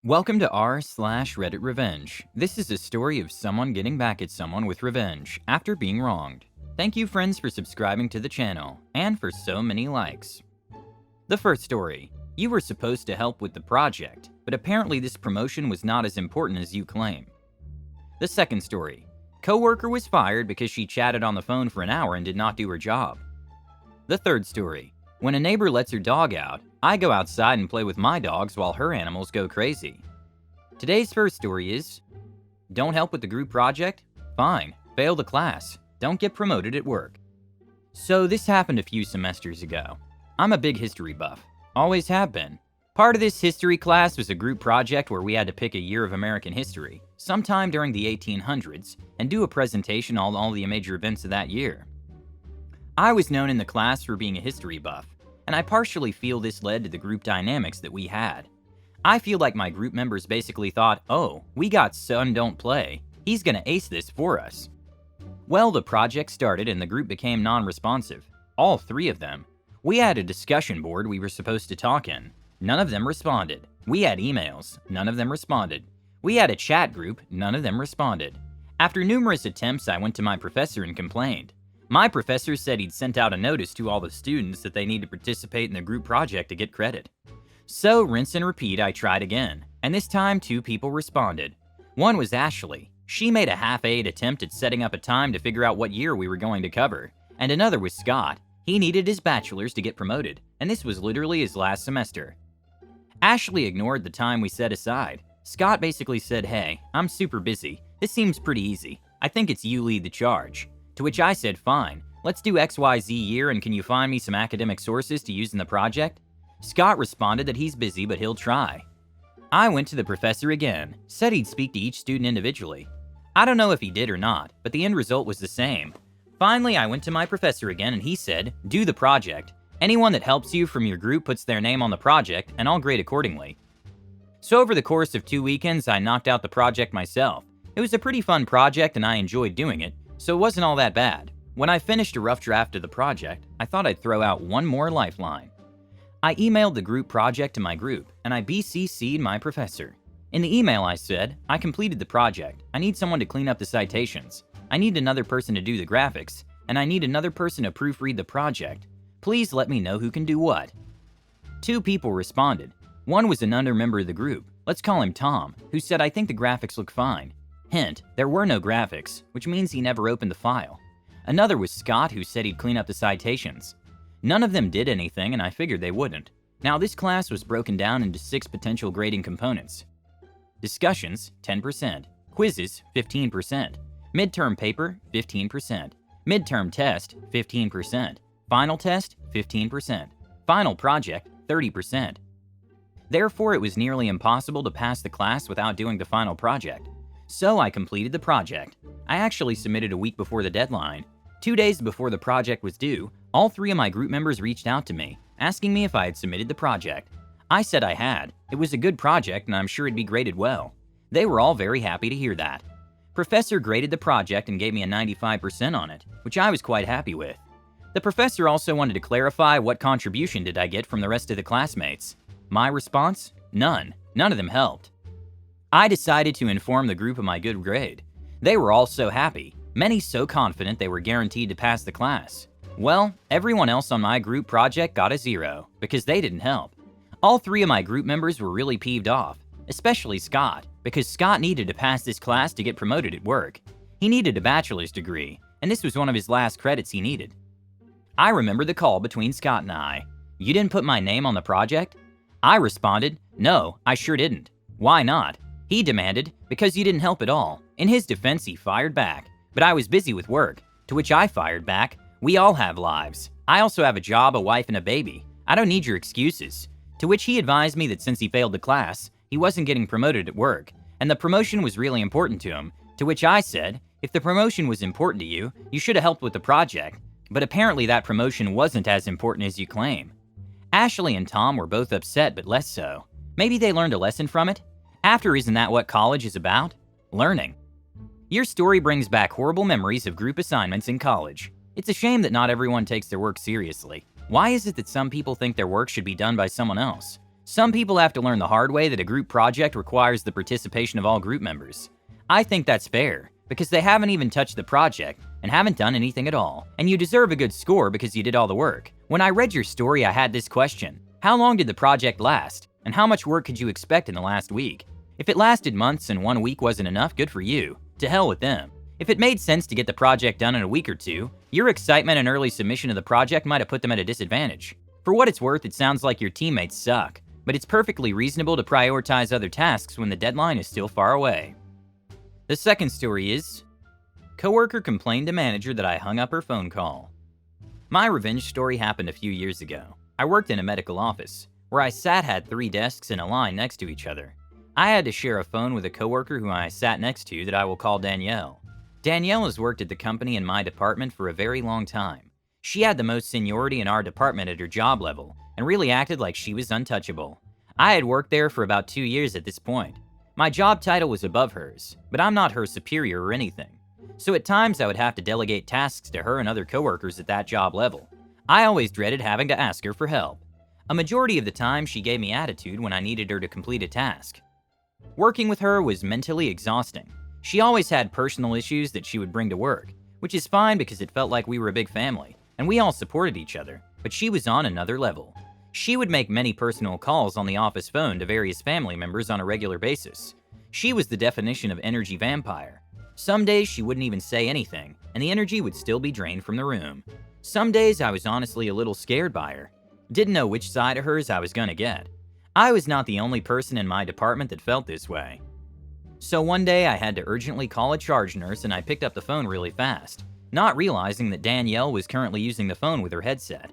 Welcome to r/Reddit Revenge. This is a story of someone getting back at someone with revenge after being wronged. Thank you friends for subscribing to the channel, and for so many likes. The first story. You were supposed to help with the project, but apparently this promotion was not as important as you claim. The second story. Coworker was fired because she chatted on the phone for an hour and did not do her job. The third story. When a neighbor lets her dog out, I go outside and play with my dogs while her animals go crazy. Today's first story is, don't help with the group project? Fine, fail the class. Don't get promoted at work. So this happened a few semesters ago. I'm a big history buff. Always have been. Part of this history class was a group project where we had to pick a year of American history, sometime during the 1800s, and do a presentation on all the major events of that year. I was known in the class for being a history buff, and I partially feel this led to the group dynamics that we had. I feel like my group members basically thought, oh, we got Son Don't Play. He's gonna ace this for us. Well, the project started and the group became non-responsive. All three of them. We had a discussion board we were supposed to talk in. None of them responded. We had emails. None of them responded. We had a chat group. None of them responded. After numerous attempts, I went to my professor and complained. My professor said he'd sent out a notice to all the students that they need to participate in the group project to get credit. So, rinse and repeat, I tried again, and this time 2 people responded. One was Ashley. She made a half-aid attempt at setting up a time to figure out what year we were going to cover, and another was Scott. He needed his bachelor's to get promoted, and this was literally his last semester. Ashley ignored the time we set aside. Scott basically said, hey, I'm super busy. This seems pretty easy. I think it's you lead the charge. To which I said, fine, let's do XYZ year and can you find me some academic sources to use in the project? Scott responded that he's busy but he'll try. I went to the professor again, said he'd speak to each student individually. I don't know if he did or not, but the end result was the same. Finally, I went to my professor again and he said, do the project. Anyone that helps you from your group puts their name on the project and I'll grade accordingly. So over the course of 2 weekends, I knocked out the project myself. It was a pretty fun project and I enjoyed doing it. So it wasn't all that bad. When I finished a rough draft of the project, I thought I'd throw out one more lifeline. I emailed the group project to my group, and I BCC'd my professor. In the email I said, I completed the project, I need someone to clean up the citations, I need another person to do the graphics, and I need another person to proofread the project. Please let me know who can do what. 2 people responded. One was another member of the group, let's call him Tom, who said I think the graphics look fine. Hint, there were no graphics, which means he never opened the file. Another was Scott, who said he'd clean up the citations. None of them did anything, and I figured they wouldn't. Now, this class was broken down into 6 potential grading components. Discussions, 10%. Quizzes, 15%. Midterm paper, 15%. Midterm test, 15%. Final test, 15%. Final project, 30%. Therefore, it was nearly impossible to pass the class without doing the final project. So I completed the project. I actually submitted a week before the deadline. 2 days before the project was due, all 3 of my group members reached out to me, asking me if I had submitted the project. I said I had. It was a good project and I'm sure it'd be graded well. They were all very happy to hear that. Professor graded the project and gave me a 95% on it, which I was quite happy with. The professor also wanted to clarify what contribution did I get from the rest of the classmates. My response? None. None of them helped. I decided to inform the group of my good grade. They were all so happy, many so confident they were guaranteed to pass the class. Well, everyone else on my group project got a 0, because they didn't help. All 3 of my group members were really peeved off, especially Scott, because Scott needed to pass this class to get promoted at work. He needed a bachelor's degree, and this was one of his last credits he needed. I remember the call between Scott and I. You didn't put my name on the project? I responded, no, I sure didn't. Why not? He demanded, because you didn't help at all. In his defense, he fired back, but I was busy with work, to which I fired back, we all have lives. I also have a job, a wife, and a baby. I don't need your excuses. To which he advised me that since he failed the class, he wasn't getting promoted at work, and the promotion was really important to him, to which I said, if the promotion was important to you, you should have helped with the project, but apparently that promotion wasn't as important as you claim. Ashley and Tom were both upset, but less so. Maybe they learned a lesson from it? After, isn't that what college is about? Learning. Your story brings back horrible memories of group assignments in college. It's a shame that not everyone takes their work seriously. Why is it that some people think their work should be done by someone else? Some people have to learn the hard way that a group project requires the participation of all group members. I think that's fair, because they haven't even touched the project and haven't done anything at all, and you deserve a good score because you did all the work. When I read your story, I had this question: how long did the project last, and how much work could you expect in the last week? If it lasted months and 1 week wasn't enough, good for you. To hell with them. If it made sense to get the project done in a week or two, your excitement and early submission of the project might have put them at a disadvantage. For what it's worth, it sounds like your teammates suck, but it's perfectly reasonable to prioritize other tasks when the deadline is still far away. The second story is, coworker complained to manager that I hung up her phone call. My revenge story happened a few years ago. I worked in a medical office, where I had 3 desks in a line next to each other. I had to share a phone with a coworker who I sat next to that I will call Danielle. Danielle has worked at the company in my department for a very long time. She had the most seniority in our department at her job level, and really acted like she was untouchable. I had worked there for about 2 years at this point. My job title was above hers, but I'm not her superior or anything. So at times I would have to delegate tasks to her and other coworkers at that job level. I always dreaded having to ask her for help. A majority of the time she gave me attitude when I needed her to complete a task. Working with her was mentally exhausting. She always had personal issues that she would bring to work, which is fine because it felt like we were a big family, and we all supported each other, but she was on another level. She would make many personal calls on the office phone to various family members on a regular basis. She was the definition of energy vampire. Some days she wouldn't even say anything, and the energy would still be drained from the room. Some days I was honestly a little scared by her. Didn't know which side of hers I was gonna get. I was not the only person in my department that felt this way. So one day I had to urgently call a charge nurse and I picked up the phone really fast, not realizing that Danielle was currently using the phone with her headset.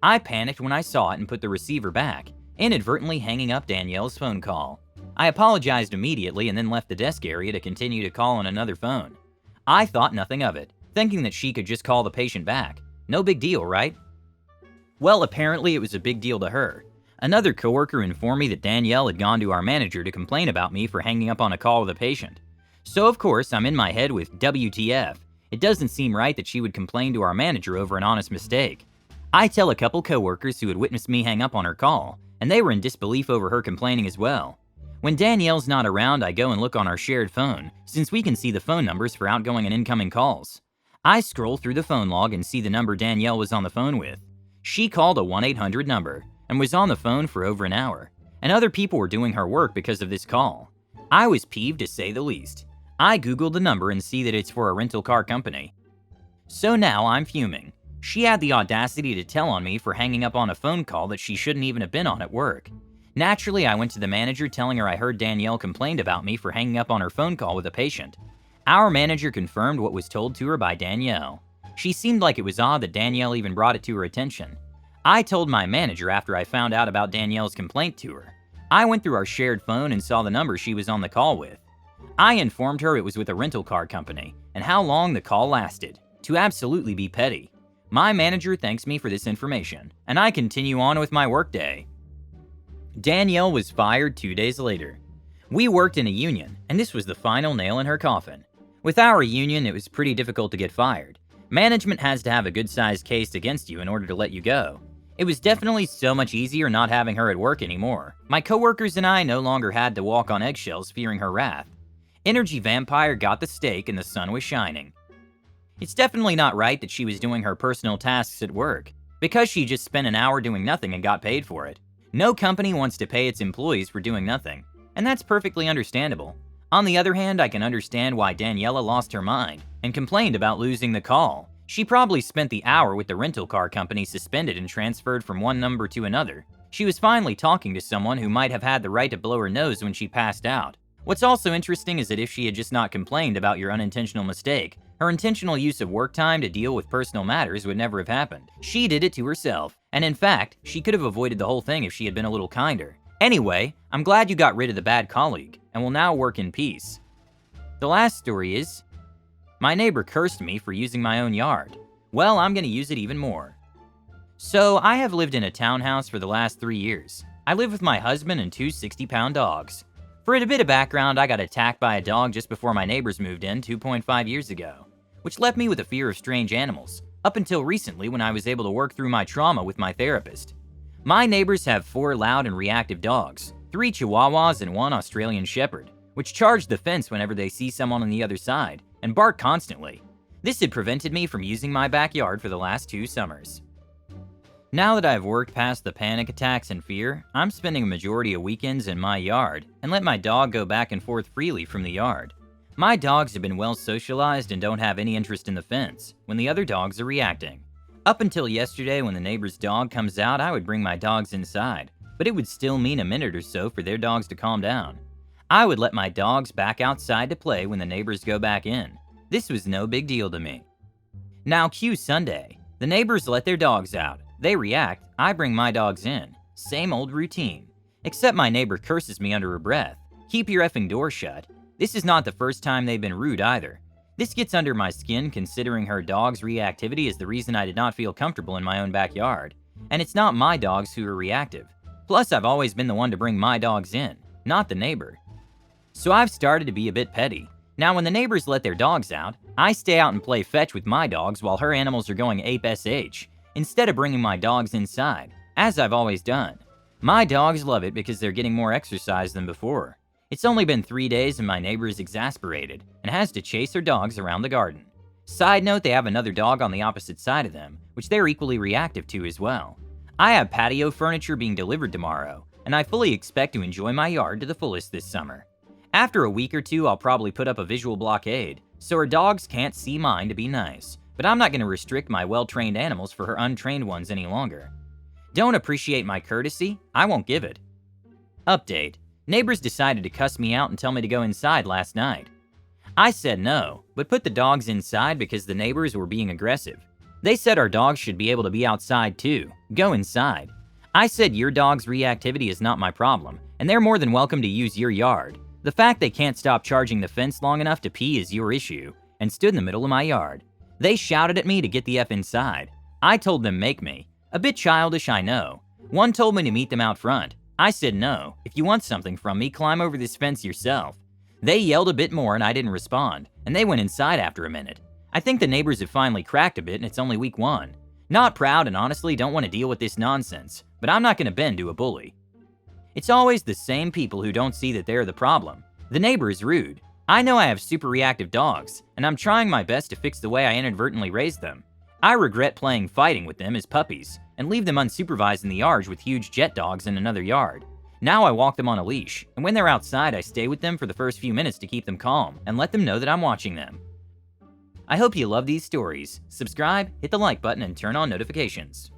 I panicked when I saw it and put the receiver back, inadvertently hanging up Danielle's phone call. I apologized immediately and then left the desk area to continue to call on another phone. I thought nothing of it, thinking that she could just call the patient back. No big deal, right? Well, apparently it was a big deal to her. Another coworker informed me that Danielle had gone to our manager to complain about me for hanging up on a call with a patient. So of course, I'm in my head with WTF. It doesn't seem right that she would complain to our manager over an honest mistake. I tell a couple coworkers who had witnessed me hang up on her call, and they were in disbelief over her complaining as well. When Danielle's not around, I go and look on our shared phone, since we can see the phone numbers for outgoing and incoming calls. I scroll through the phone log and see the number Danielle was on the phone with. She called a 1-800 number, and was on the phone for over an hour, and other people were doing her work because of this call. I was peeved to say the least. I googled the number and see that it's for a rental car company. So now I'm fuming. She had the audacity to tell on me for hanging up on a phone call that she shouldn't even have been on at work. Naturally, I went to the manager telling her I heard Danielle complained about me for hanging up on her phone call with a patient. Our manager confirmed what was told to her by Danielle. She seemed like it was odd that Danielle even brought it to her attention. I told my manager after I found out about Danielle's complaint to her. I went through our shared phone and saw the number she was on the call with. I informed her it was with a rental car company and how long the call lasted, to absolutely be petty. My manager thanks me for this information, and I continue on with my workday. Danielle was fired 2 days later. We worked in a union, and this was the final nail in her coffin. With our union, it was pretty difficult to get fired. Management has to have a good-sized case against you in order to let you go. It was definitely so much easier not having her at work anymore. My coworkers and I no longer had to walk on eggshells fearing her wrath. Energy Vampire got the stake and the sun was shining. It's definitely not right that she was doing her personal tasks at work, because she just spent an hour doing nothing and got paid for it. No company wants to pay its employees for doing nothing, and that's perfectly understandable. On the other hand, I can understand why Daniela lost her mind and complained about losing the call. She probably spent the hour with the rental car company suspended and transferred from one number to another. She was finally talking to someone who might have had the right to blow her nose when she passed out. What's also interesting is that if she had just not complained about your unintentional mistake, her intentional use of work time to deal with personal matters would never have happened. She did it to herself, and in fact, she could have avoided the whole thing if she had been a little kinder. Anyway, I'm glad you got rid of the bad colleague, and will now work in peace. The last story is, my neighbor cursed me for using my own yard. Well, I'm gonna use it even more. So, I have lived in a townhouse for the last 3 years. I live with my husband and 2 60-pound dogs. For a bit of background, I got attacked by a dog just before my neighbors moved in 2.5 years ago, which left me with a fear of strange animals, up until recently when I was able to work through my trauma with my therapist. My neighbors have 4 loud and reactive dogs, 3 Chihuahuas and 1 Australian Shepherd, which charge the fence whenever they see someone on the other side and bark constantly. This had prevented me from using my backyard for the last 2 summers. Now that I've worked past the panic attacks and fear, I'm spending a majority of weekends in my yard and let my dog go back and forth freely from the yard. My dogs have been well socialized and don't have any interest in the fence when the other dogs are reacting. Up until yesterday, when the neighbor's dog comes out, I would bring my dogs inside, but it would still mean a minute or so for their dogs to calm down. I would let my dogs back outside to play when the neighbors go back in. This was no big deal to me. Now cue Sunday. The neighbors let their dogs out. They react, I bring my dogs in. Same old routine. Except my neighbor curses me under her breath. Keep your effing door shut. This is not the first time they've been rude either. This gets under my skin, considering her dog's reactivity is the reason I did not feel comfortable in my own backyard. And it's not my dogs who are reactive. Plus, I've always been the one to bring my dogs in, not the neighbor. So I've started to be a bit petty. Now when the neighbors let their dogs out, I stay out and play fetch with my dogs while her animals are going ape SH, instead of bringing my dogs inside, as I've always done. My dogs love it because they're getting more exercise than before. It's only been 3 days and my neighbor is exasperated and has to chase her dogs around the garden. Side note, they have another dog on the opposite side of them, which they're equally reactive to as well. I have patio furniture being delivered tomorrow, and I fully expect to enjoy my yard to the fullest this summer. After a week or 2, I'll probably put up a visual blockade, so her dogs can't see mine to be nice, but I'm not going to restrict my well-trained animals for her untrained ones any longer. Don't appreciate my courtesy? I won't give it. Update. Neighbors decided to cuss me out and tell me to go inside last night. I said no, but put the dogs inside because the neighbors were being aggressive. They said our dogs should be able to be outside too. Go inside. I said your dog's reactivity is not my problem, and they're more than welcome to use your yard. The fact they can't stop charging the fence long enough to pee is your issue, and stood in the middle of my yard. They shouted at me to get the F inside. I told them make me. A bit childish, I know. One told me to meet them out front. I said no. If you want something from me, climb over this fence yourself. They yelled a bit more and I didn't respond, and they went inside after a minute. I think the neighbors have finally cracked a bit and it's only week 1. Not proud and honestly don't want to deal with this nonsense, but I'm not going to bend to a bully. It's always the same people who don't see that they're the problem. The neighbor is rude. I know I have super reactive dogs, and I'm trying my best to fix the way I inadvertently raised them. I regret playing fighting with them as puppies, and leave them unsupervised in the yard with huge jet dogs in another yard. Now I walk them on a leash, and when they're outside I stay with them for the first few minutes to keep them calm, and let them know that I'm watching them. I hope you love these stories. Subscribe, hit the like button, and turn on notifications.